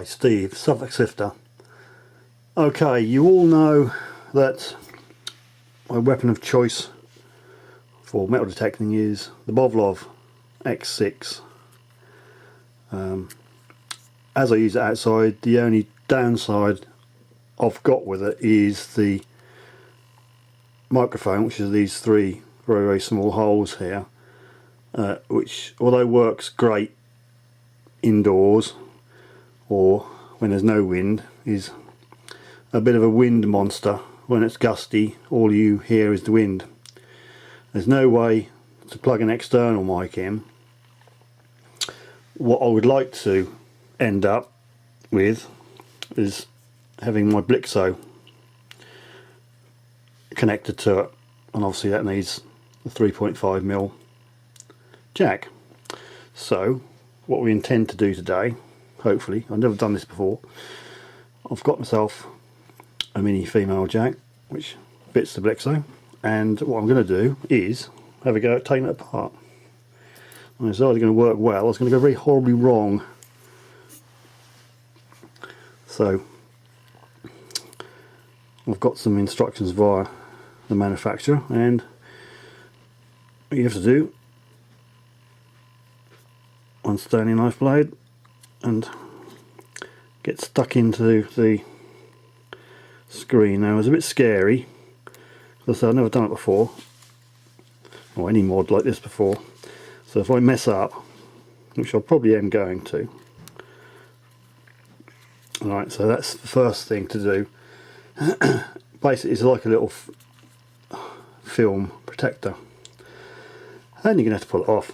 Hi, Steve, Suffolk Sifter. Okay, you all know that my weapon of choice for metal detecting is the Boblov X6. As I use it outside, the only downside I've got with it is the microphone, which is these three very, very small holes here, which, although works great indoors or when there's no wind, is a bit of a wind monster. When it's gusty, all you hear is the wind. There's no way to plug an external mic in. What I would like to end up with is having my Blixxo connected to it, and obviously that needs a 3.5mm jack. So what we intend to do today, hopefully, I've never done this before, I've got myself a mini female jack which fits the Blixxo, and what I'm going to do is have a go at taking it apart. And it's either going to work well or it's going to go very horribly wrong. So I've got some instructions via the manufacturer, and what you have to do, unstand your knife blade and get stuck into the screen. Now it's a bit scary because I've never done it before, or any mod like this before, so if I mess up, which I probably am going to. Alright, so that's the first thing to do. Basically it's like a little film protector, and you're going to have to pull it off.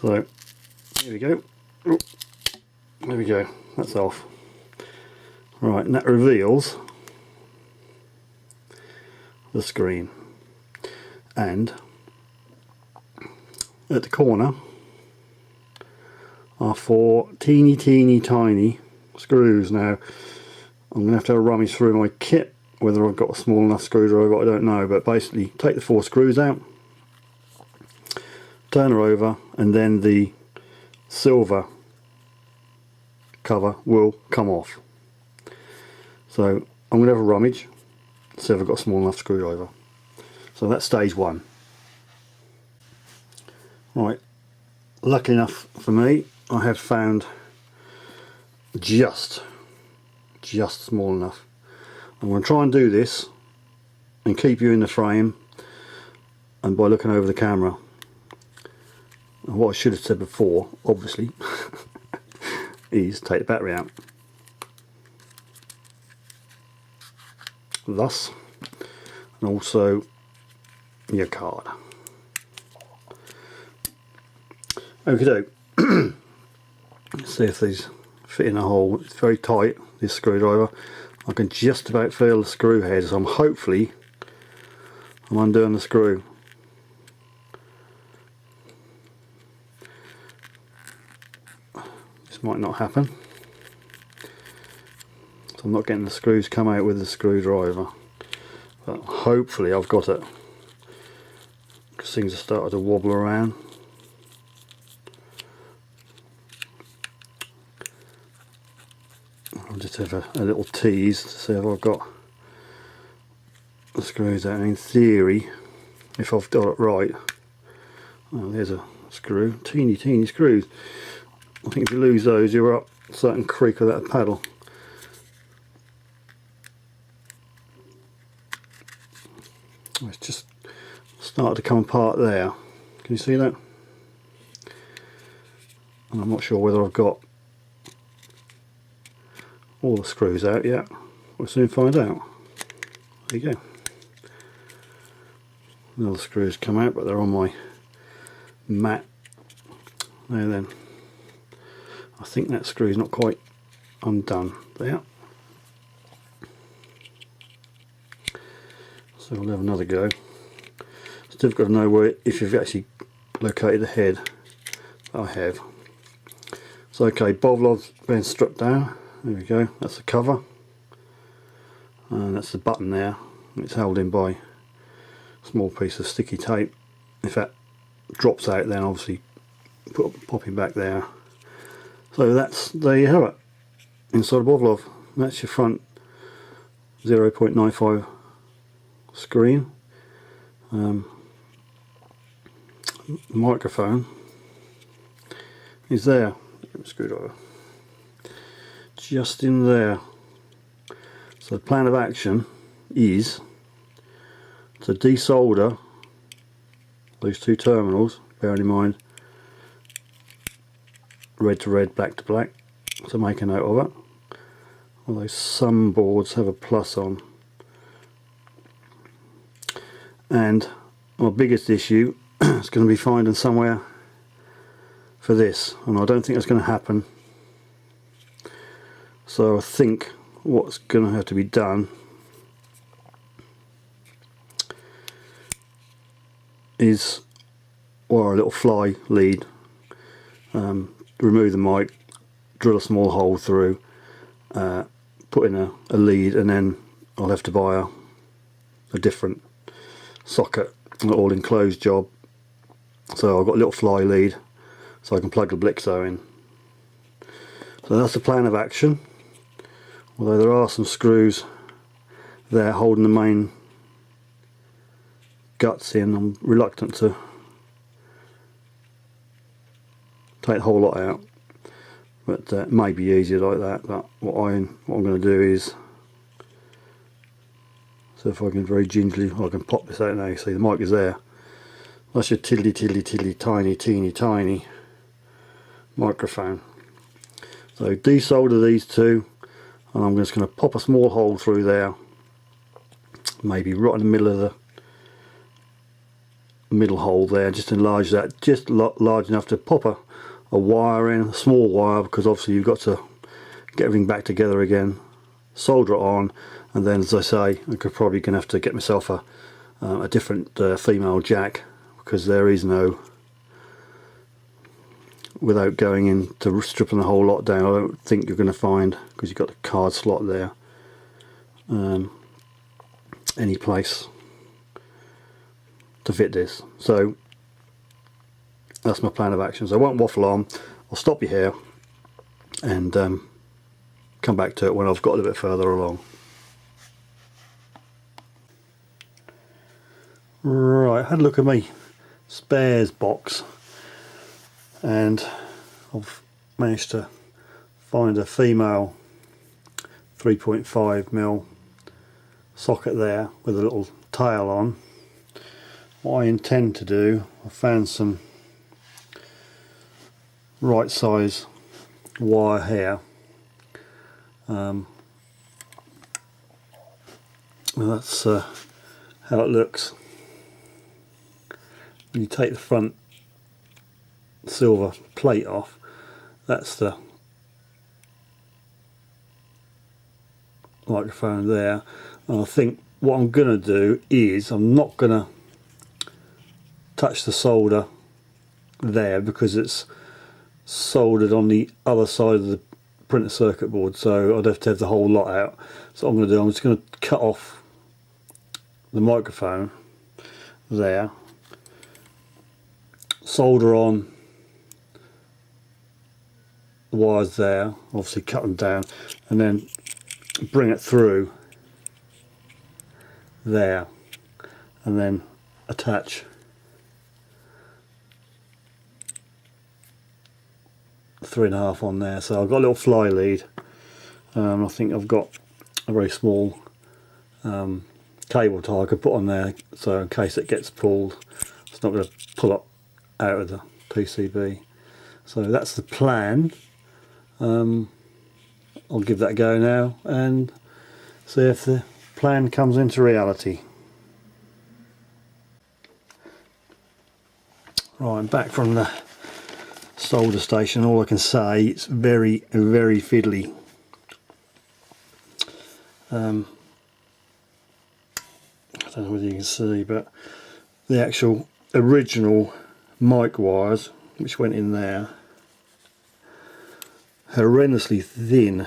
So here we go. Oh, there we go, that's off. Right, and that reveals the screen, and at the corner are four teeny tiny screws. Now I'm going to have a rummage through my kit whether I've got a small enough screwdriver, I don't know, but basically take the four screws out, turn her over, and then the silver cover will come off. So I'm going to have a rummage, see if I've got a small enough screwdriver. So that's stage one. Right, lucky enough for me, I have found just small enough. I'm going to try and do this and keep you in the frame, and by looking over the camera. And what I should have said before, obviously, is take the battery out. Thus, and also your card. Okie doke. Let's see if these fit in a hole. It's very tight, this screwdriver. I can just about feel the screw head, so I'm undoing the screw. This might not happen. So I'm not getting the screws come out with the screwdriver, but hopefully I've got it, because things have started to wobble around. I'll just have a little tease to see if I've got the screws out. In theory, if I've got it right, oh, there's a screw, teeny screws. I think if you lose those, you're up a certain creak of that paddle. It's just started to come apart there. Can you see that? And I'm not sure whether I've got all the screws out yet. We'll soon find out. There you go. All the screws come out, but they're on my mat. There then. I think that screw's not quite undone there. So we'll have another go. Still got to know where, if you've actually located the head. I have. So okay, Boblov's been struck down. There we go. That's the cover, and that's the button there. It's held in by a small piece of sticky tape. If that drops out, then obviously pop him back there. So there you have it, inside a Boblov. That's your front 0.95 screen. Microphone is there, screwdriver, just in there. So the plan of action is to desolder those two terminals, bearing in mind red to red, black to black, so make a note of it. Although some boards have a plus on. And my biggest issue is going to be finding somewhere for this, and I don't think that's going to happen. So I think what's going to have to be done is wire a little fly lead, remove the mic, drill a small hole through, put in a lead, and then I'll have to buy a different socket, an all enclosed job. So I've got a little fly lead so I can plug the Blixxo in. So that's the plan of action, although there are some screws there holding the main guts in. I'm reluctant to take the whole lot out, but it may be easier like that. But what I'm going to do is, so if I can very gingerly, I can pop this out now. You see the mic is there. That's your tiddly tiny teeny tiny microphone. So desolder these two, and I'm just going to pop a small hole through there, maybe right in the middle of the middle hole there. Just enlarge that just large enough to pop a wire in, a small wire, because obviously you've got to get everything back together again, solder it on, and then, as I say, I'm probably going to have to get myself a different female jack, because there is no, without going into stripping the whole lot down, I don't think you're going to find, because you've got the card slot there, any place to fit this. So that's my plan of action. So I won't waffle on, I'll stop you here and come back to it when I've got a little bit further along. Right, had a look at me spares box, and I've managed to find a female 3.5mm socket there with a little tail on. What I intend to do, I found some right size wire here, and that's how it looks when you take the front silver plate off. That's the microphone there, and I think what I'm going to do is I'm not going to touch the solder there because it's soldered on the other side of the printed circuit board, so I'd have to have the whole lot out. So what I'm going to do, I'm just going to cut off the microphone there, solder on the wires there, obviously cut them down, and then bring it through there, and then attach the 3.5 on there. So I've got a little fly lead. I think I've got a very small cable tie I could put on there, so in case it gets pulled, it's not going to pull up out of the PCB. So that's the plan. I'll give that a go now and see if the plan comes into reality. Right, I'm back from the solder station. All I can say, it's very fiddly. I don't know whether you can see, but the actual original mic wires which went in there, horrendously thin,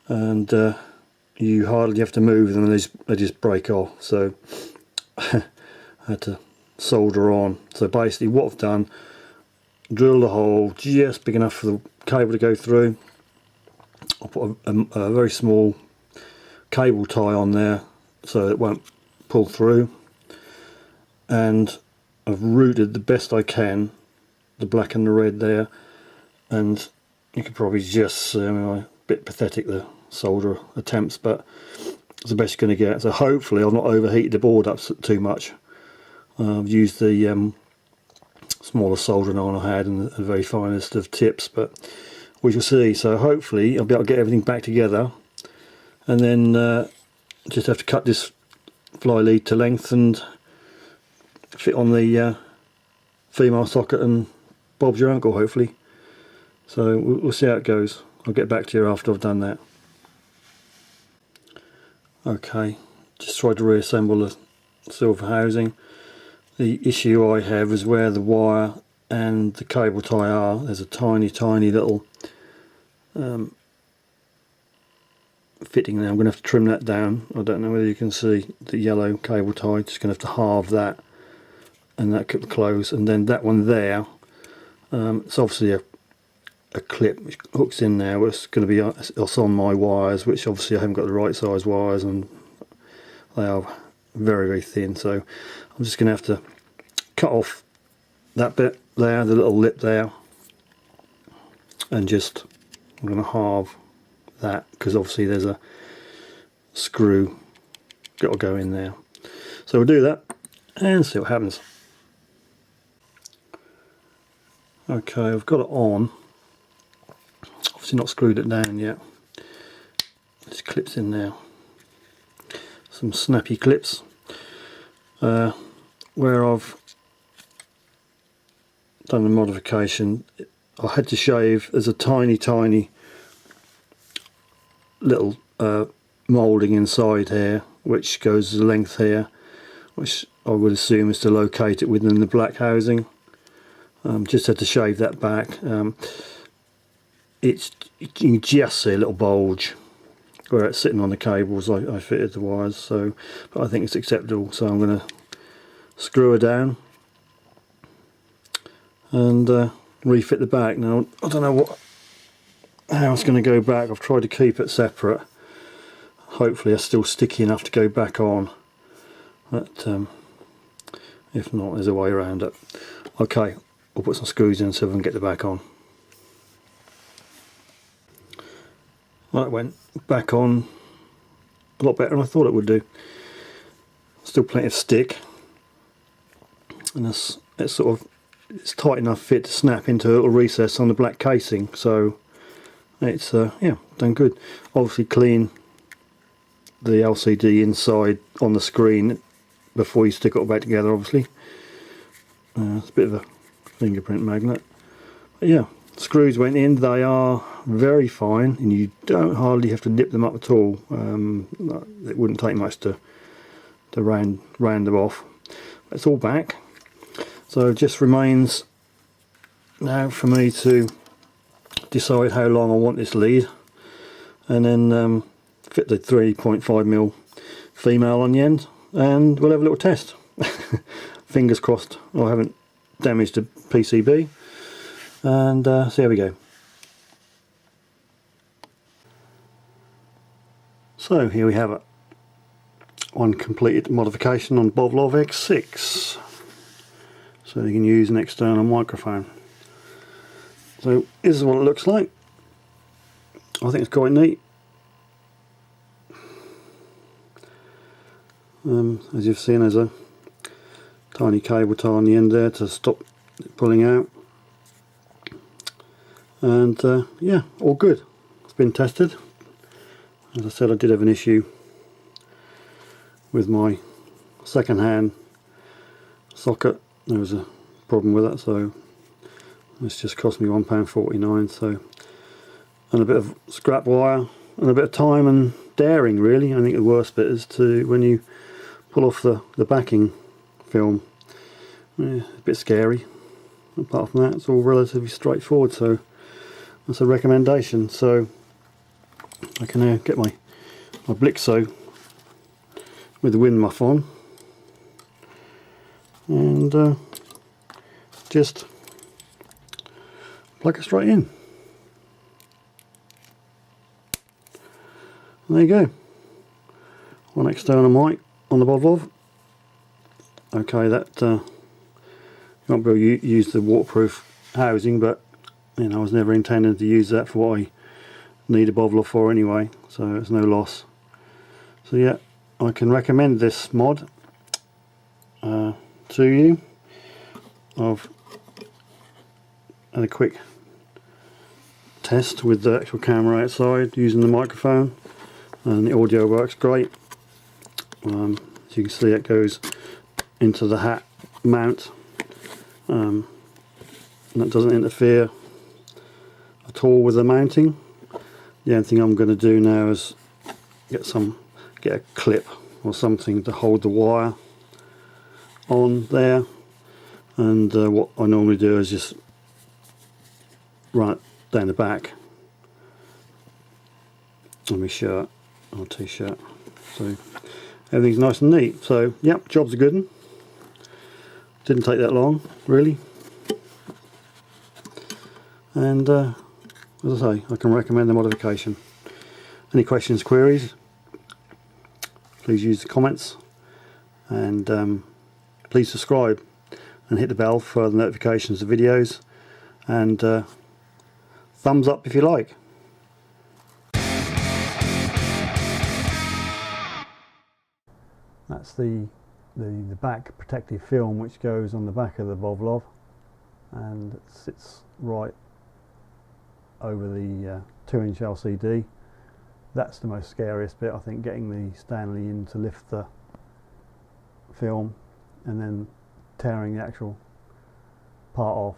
and you hardly have to move them, they just break off. So I had to solder on. So basically what I've done, drilled a hole just big enough for the cable to go through. I'll put a very small cable tie on there so it won't pull through, and I've routed the best I can the black and the red there, and you could probably just see, I mean, a bit pathetic the solder attempts, but it's the best you're going to get. So hopefully I've not overheated the board up too much. I've used the smaller soldering iron I had and the very finest of tips, but we shall see. So hopefully I'll be able to get everything back together, and then just have to cut this fly lead to length and fit on the female socket and Bob's your uncle, hopefully. So we'll see how it goes. I'll get back to you after I've done that. Okay, just tried to reassemble the silver housing. The issue I have is where the wire and the cable tie are. There's a tiny little fitting there. I'm going to have to trim that down. I don't know whether you can see the yellow cable tie. Just going to have to halve that, and that could close. And then that one there, it's obviously a clip which hooks in there, but it's going to be it's on my wires, which obviously I haven't got the right size wires, and they are very thin. So I'm just going to have to cut off that bit there, the little lip there, and just I'm going to halve that, because obviously there's a screw got to go in there. So we'll do that and see what happens. Okay, I've got it on. Obviously not screwed it down yet. This clips in there. Some snappy clips. Where I've done the modification, I had to shave. There's a tiny little moulding inside here, which goes the length here, which I would assume is to locate it within the black housing. Just had to shave that back. You can just see a little bulge where it's sitting on the cables. I fitted the wires, so but I think it's acceptable. So I'm going to screw her down and refit the back. Now I don't know how it's going to go back. I've tried to keep it separate. Hopefully it's still sticky enough to go back on, but if not, there's a way around it. Okay, I'll put some screws in so we can get the back on. Well, it went back on a lot better than I thought it would do. Still plenty of stick, and it's tight enough fit to snap into a little recess on the black casing. So it's yeah, done good. Obviously clean the LCD inside on the screen before you stick it all back together. Obviously, it's a bit of a fingerprint magnet. But yeah, screws went in. They are very fine, and you don't hardly have to dip them up at all. It wouldn't take much to round them off. It's all back, so it just remains now for me to decide how long I want this lead, and then fit the 3.5mm female on the end, and we'll have a little test. Fingers crossed I haven't damaged the PCB, and see how we go. So here we have it, one completed modification on Boblov X6, so you can use an external microphone. So this is what it looks like. I think it's quite neat. As you've seen, there's a tiny cable tie on the end there to stop it pulling out, and yeah, all good. It's been tested. As I said, I did have an issue with my second-hand socket. There was a problem with it, so it's just cost me £1.49. So, and a bit of scrap wire and a bit of time and daring, really. I think the worst bit is when you pull off the backing film. Yeah, a bit scary. Apart from that, it's all relatively straightforward, so that's a recommendation. So I can now get my Blixxo with the wind muff on, and just plug it straight in. And there you go. One external mic on the Boblov. Okay, that you won't be able to use the waterproof housing, but you know, I was never intending to use that for what I need a Boblov for anyway, so it's no loss. So yeah, I can recommend this mod to you. I've had a quick test with the actual camera outside using the microphone, and the audio works great. As you can see, it goes into the hat mount, and that doesn't interfere at all with the mounting. The only thing I'm going to do now is get a clip or something to hold the wire on there, and what I normally do is just run it down the back on my shirt or t-shirt, so everything's nice and neat. So yep, job's a good one. Didn't take that long really, and as I say, I can recommend the modification. Any questions, queries, please use the comments, and please subscribe and hit the bell for the notifications of videos, and thumbs up if you like. That's the back protective film which goes on the back of the Boblov, and it sits right over the 2-inch LCD. That's the most scariest bit, I think, getting the Stanley in to lift the film and then tearing the actual part off.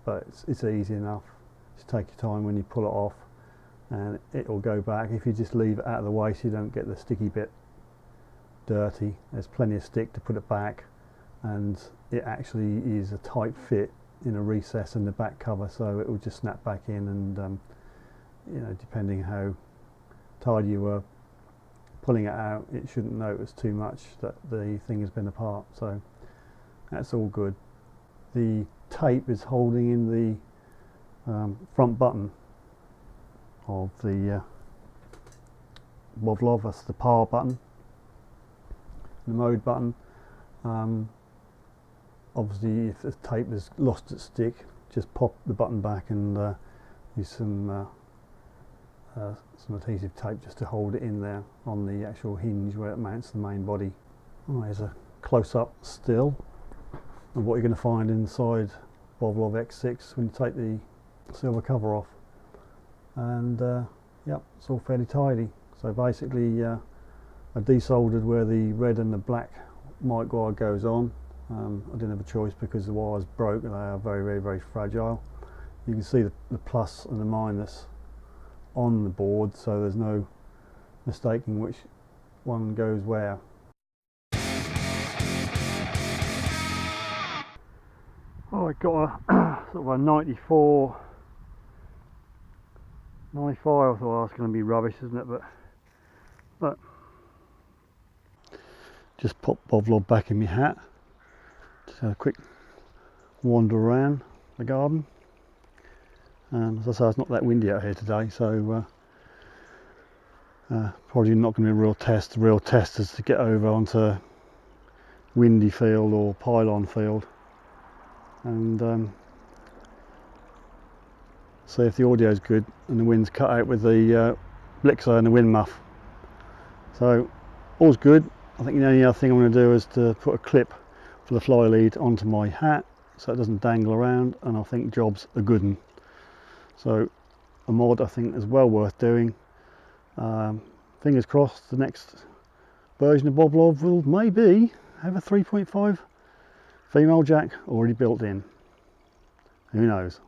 But it's easy enough. Just take your time when you pull it off, and it will go back. If you just leave it out of the way so you don't get the sticky bit dirty, there's plenty of stick to put it back, and it actually is a tight fit in a recess in the back cover, so it will just snap back in, and you know, depending how tired you were pulling it out, it shouldn't notice too much that the thing has been apart, so that's all good. The tape is holding in the front button of the Boblov. That's the power button, the mode button. Obviously, if the tape has lost its stick, just pop the button back and use some adhesive tape just to hold it in there on the actual hinge where it mounts the main body. Oh, there's a close-up still of what you're going to find inside Boblov X6 when you take the silver cover off, and yep, it's all fairly tidy. So basically, I desoldered where the red and the black mic wire goes on. I didn't have a choice because the wires broke, and they are very fragile. You can see the plus and the minus on the board, so there's no mistaking which one goes where. Oh, I got a sort of a 94, 95. I thought, oh, that's going to be rubbish, isn't it? But just pop Boblov back in my hat. Just have a quick wander around the garden. As I say, it's not that windy out here today, so probably not going to be a real test. The real test is to get over onto windy field or pylon field, and see if the audio is good and the wind's cut out with the Blixxo and the wind muff. So all's good. I think the only other thing I'm going to do is to put a clip for the fly lead onto my hat so it doesn't dangle around, and I think job's a good one. So a mod I think is well worth doing. Fingers crossed the next version of Boblov will maybe have a 3.5 female jack already built in. Who knows?